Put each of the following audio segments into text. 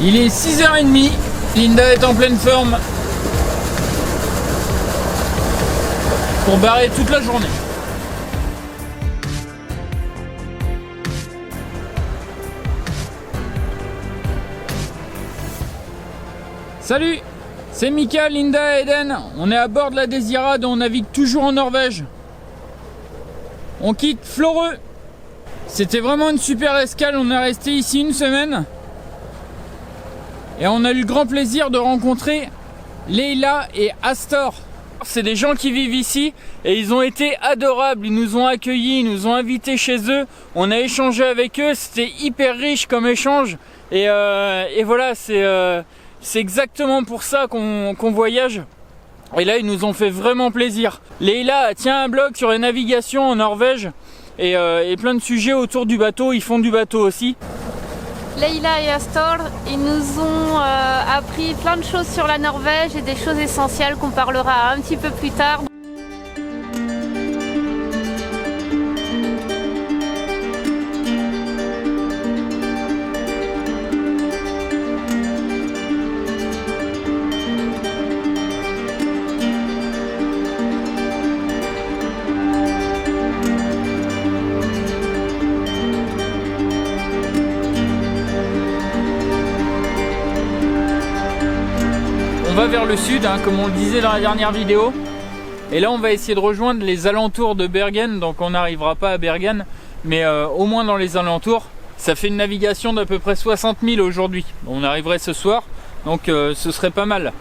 Il est 6h30, Linda est en pleine forme pour barrer toute la journée. Salut, c'est Mika, Linda et Eden. On est à bord de la Désirade, on navigue toujours en Norvège. On quitte Florø. C'était vraiment une super escale, on est resté ici une semaine. Et on a eu le grand plaisir de rencontrer Leila et Astor. C'est des gens qui vivent ici et ils ont été adorables, ils nous ont accueillis, ils nous ont invités chez eux. On a échangé avec eux, c'était hyper riche comme échange. Et voilà, c'est exactement pour ça qu'on voyage. Et là, ils nous ont fait vraiment plaisir. Leila tient un blog sur les navigations en Norvège et plein de sujets autour du bateau. Ils font du bateau aussi. Leila et Astor, ils nous ont appris plein de choses sur la Norvège et des choses essentielles qu'on parlera un petit peu plus tard. On va vers le sud, hein, comme on le disait dans la dernière vidéo. Et là, on va essayer de rejoindre les alentours de Bergen. Donc on n'arrivera pas à Bergen, mais au moins dans les alentours. Ça fait une navigation d'à peu près 60 000 aujourd'hui. On arriverait ce soir, donc ce serait pas mal.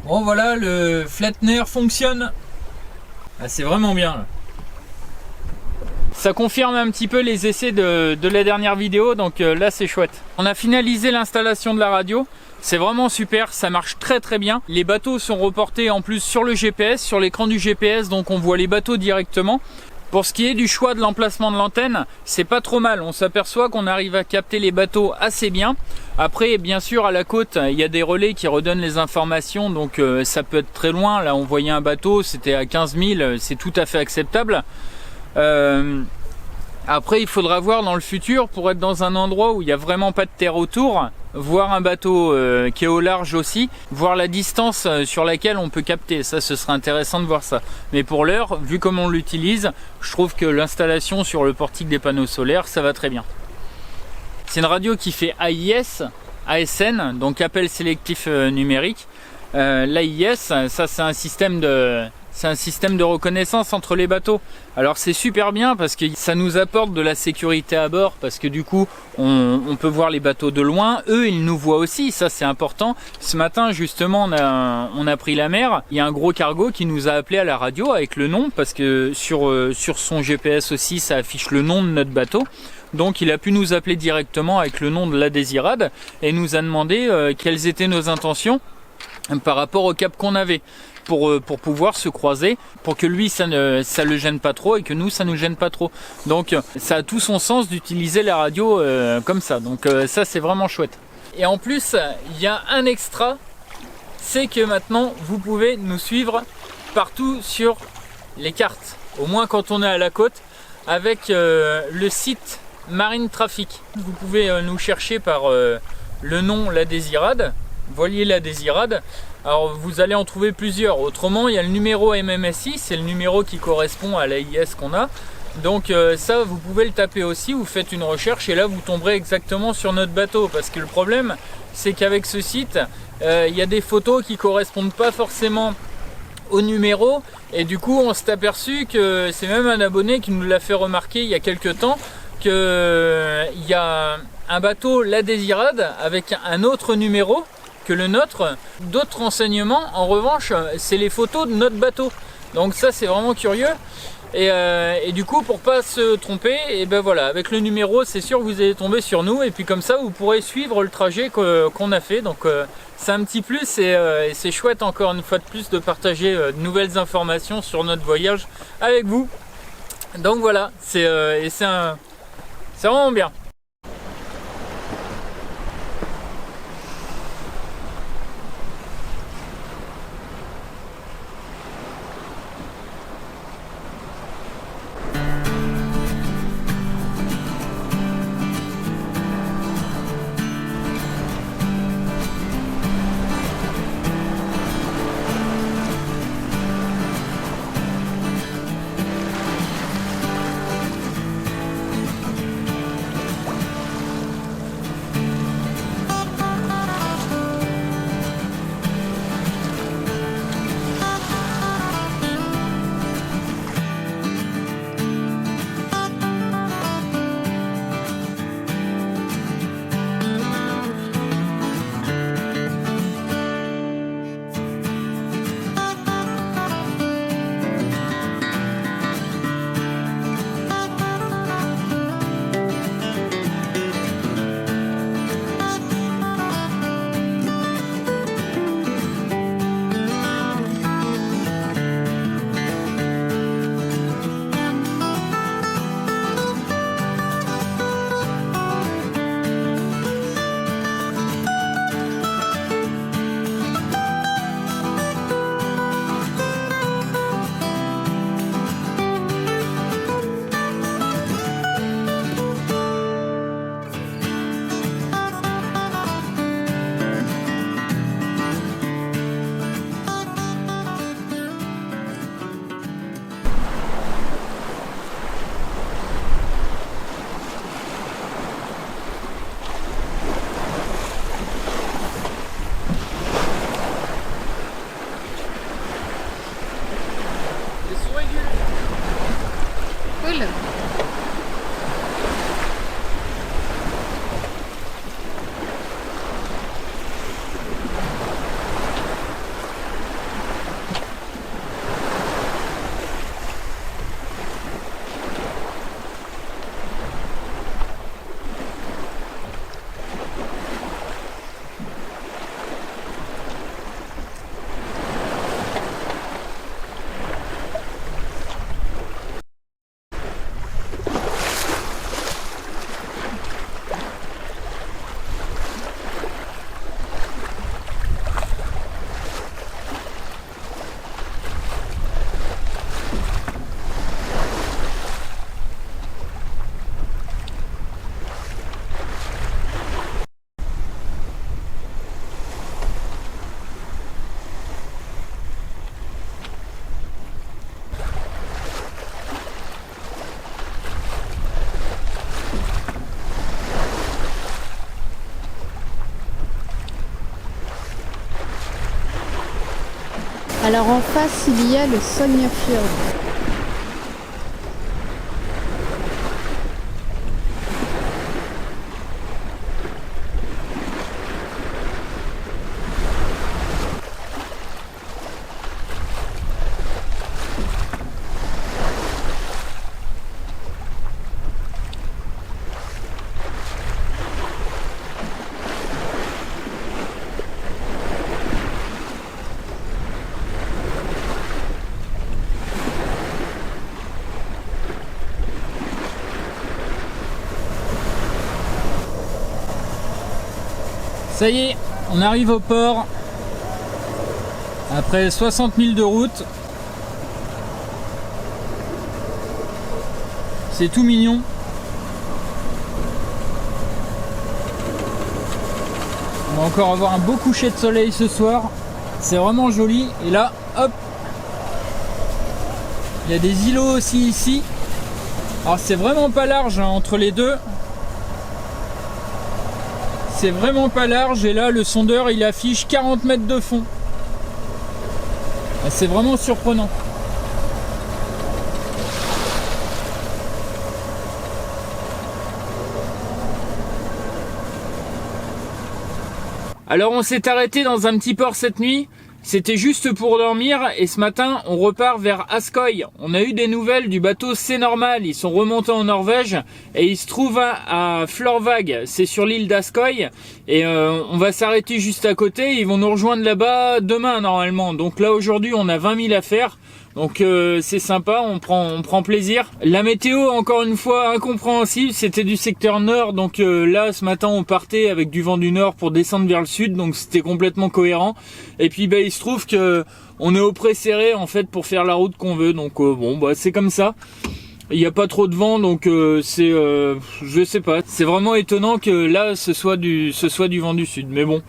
Bon voilà, le flattener fonctionne. Ah, c'est vraiment bien là. Ça confirme un petit peu les essais de la dernière vidéo, donc là c'est chouette. On a finalisé l'installation de la radio, c'est vraiment super, ça marche très très bien. Les bateaux sont reportés en plus sur le GPS, sur l'écran du GPS, donc on voit les bateaux directement. Pour ce qui est du choix de l'emplacement de l'antenne, c'est pas trop mal. On s'aperçoit qu'on arrive à capter les bateaux assez bien. Après, bien sûr, à la côte, il y a des relais qui redonnent les informations, donc ça peut être très loin. Là, on voyait un bateau, c'était à 15 000, c'est tout à fait acceptable. Après, il faudra voir dans le futur, pour être dans un endroit où il n'y a vraiment pas de terre autour, voir un bateau qui est au large aussi, voir la distance sur laquelle on peut capter. Ça, ce serait intéressant de voir ça. Mais pour l'heure, vu comme on l'utilise, je trouve que l'installation sur le portique des panneaux solaires, ça va très bien. C'est une radio qui fait AIS, ASN, donc appel sélectif numérique. L'AIS, ça c'est un système de reconnaissance entre les bateaux. Alors c'est super bien parce que ça nous apporte de la sécurité à bord, parce que du coup on peut voir les bateaux de loin, eux ils nous voient aussi, ça c'est important. Ce matin justement on a pris la mer, il y a un gros cargo qui nous a appelé à la radio avec le nom, parce que sur son GPS aussi ça affiche le nom de notre bateau. Donc il a pu nous appeler directement avec le nom de la Désirade et nous a demandé quelles étaient nos intentions par rapport au cap qu'on avait. pour pouvoir se croiser, pour que lui ça le gêne pas trop et que nous ça nous gêne pas trop. Donc ça a tout son sens d'utiliser la radio comme ça. Donc ça c'est vraiment chouette. Et en plus il y a un extra, c'est que maintenant vous pouvez nous suivre partout sur les cartes, au moins quand on est à la côte, avec le site Marine Traffic. Vous pouvez nous chercher par le nom La Désirade, Voilier La Désirade. Alors vous allez en trouver plusieurs. Autrement, il y a le numéro MMSI, c'est le numéro qui correspond à l'AIS qu'on a. Donc ça, vous pouvez le taper aussi, vous faites une recherche et là vous tomberez exactement sur notre bateau. Parce que le problème, c'est qu'avec ce site, il y a des photos qui correspondent pas forcément au numéro, et du coup on s'est aperçu que c'est même un abonné qui nous l'a fait remarquer il y a quelques temps, qu'il y a un bateau La Désirade avec un autre numéro que le nôtre. D'autres renseignements en revanche, c'est les photos de notre bateau. Donc ça c'est vraiment curieux. Et du coup, pour pas se tromper, et ben voilà, avec le numéro, c'est sûr que vous allez tomber sur nous, et puis comme ça, vous pourrez suivre le trajet qu'on a fait. Donc c'est un petit plus, et c'est chouette encore une fois de plus de partager de nouvelles informations sur notre voyage avec vous. Donc voilà, c'est vraiment bien. Cool. Alors en face, il y a le Sognefjord. Ça y est, on arrive au port. Après 60 000 de route. C'est tout mignon. On va encore avoir un beau coucher de soleil ce soir. C'est vraiment joli. Et là, hop, il y a des îlots aussi ici. Alors c'est vraiment pas large hein, entre les deux. C'est vraiment pas large. Et là, le sondeur, il affiche 40 mètres de fond. C'est vraiment surprenant. Alors on s'est arrêté dans un petit port cette nuit. C'était juste pour dormir et ce matin on repart vers Askøy. On a eu des nouvelles du bateau C'est Normal, ils sont remontés en Norvège et ils se trouvent à Florvag, c'est sur l'île d'Askøy et on va s'arrêter juste à côté, ils vont nous rejoindre là-bas demain normalement. Donc là aujourd'hui on a 20 000 à faire. Donc c'est sympa, on prend plaisir. La météo, encore une fois, incompréhensible. C'était du secteur nord, donc là, ce matin, on partait avec du vent du nord pour descendre vers le sud, donc c'était complètement cohérent. Et puis, il se trouve que on est au pré serré, en fait, pour faire la route qu'on veut. Donc bon, c'est comme ça. Il n'y a pas trop de vent, donc je sais pas. C'est vraiment étonnant que là, ce soit du vent du sud. Mais bon.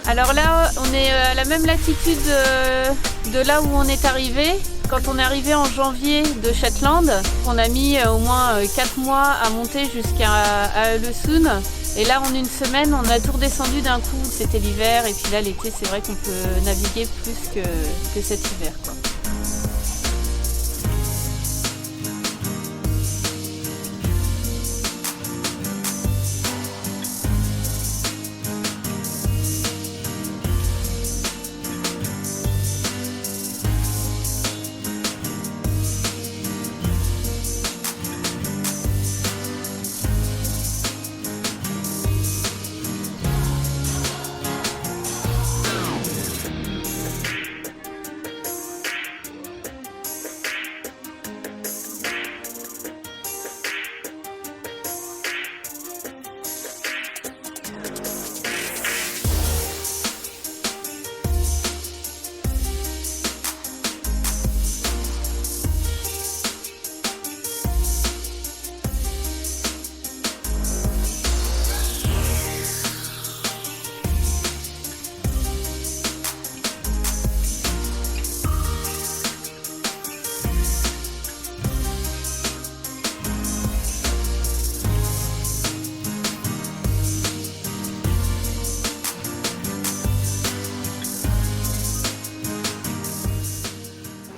Alors là, on est à la même latitude de là où on est arrivé. Quand on est arrivé en janvier de Shetland, on a mis au moins 4 mois à monter jusqu'à Ålesund. Et là, en une semaine, on a tout redescendu d'un coup. C'était l'hiver et puis là, l'été, c'est vrai qu'on peut naviguer plus que cet hiver, quoi.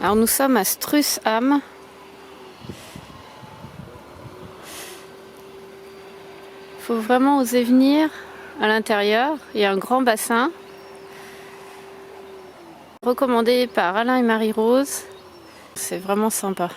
Alors nous sommes à Strusham. Il faut vraiment oser venir à l'intérieur. Il y a un grand bassin. Recommandé par Alain et Marie-Rose. C'est vraiment sympa.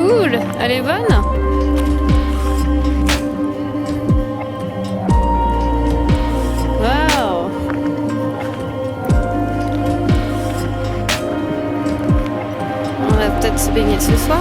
Cool, elle est bonne. Waouh. On va peut-être se baigner ce soir.